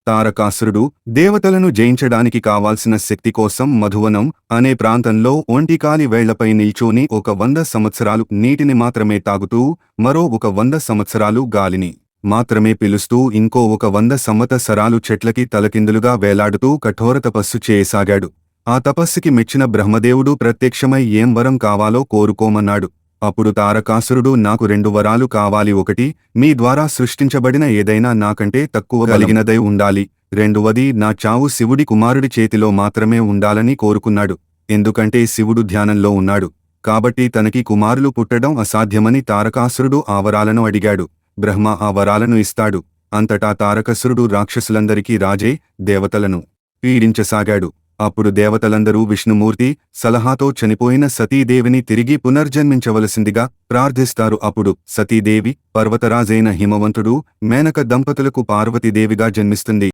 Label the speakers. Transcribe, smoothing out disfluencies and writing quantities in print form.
Speaker 1: తారకాసురుడు దేవతలను జయించడానికి కావాల్సిన శక్తి కోసం మధువనం అనే ప్రాంతంలో ఒంటికాలి వేళ్లపై నిల్చోని 100 సంవత్సరాలు నీటిని మాత్రమే తాగుతూ మరో 100 సంవత్సరాలు గాలిని మాత్రమే పిలుస్తూ ఇంకో 100 సంవత్సరాలు చెట్లకి తలకిందులుగా వేలాడుతూ కఠోర తపస్సు చేయసాగాడు. ఆ తపస్సుకి మెచ్చిన బ్రహ్మదేవుడు ప్రత్యక్షమై ఏం వరం కావాలో కోరుకోమన్నాడు. అప్పుడు తారకాసురుడు నాకు 2 వరాలు కావాలి. ఒకటి, మీ ద్వారా సృష్టించబడిన ఏదైనా నాకంటే తక్కువ కలిగినదై ఉండాలి. రెండవది, నా చావు శివుడి కుమారుడి చేతిలో మాత్రమే ఉండాలని కోరుకున్నాడు. ఎందుకంటే శివుడు ధ్యానంలో ఉన్నాడు కాబట్టి తనకి కుమారులు పుట్టడం అసాధ్యమని తారకాసురుడు ఆ వరాలను అడిగాడు. బ్రహ్మ ఆ వరాలను ఇస్తాడు. అంతటా తారకాసురుడు రాక్షసులందరికీ రాజై దేవతలను పీడించసాగాడు. అప్పుడు దేవతలందరూ విష్ణుమూర్తి సలహాతో చనిపోయిన సతీదేవిని తిరిగి పునర్జన్మించవలసిందిగా ప్రార్థిస్తారు. అప్పుడు సతీదేవి పర్వతరాజైన హిమవంతుడు మేనక దంపతులకు పార్వతీదేవిగా జన్మిస్తుంది.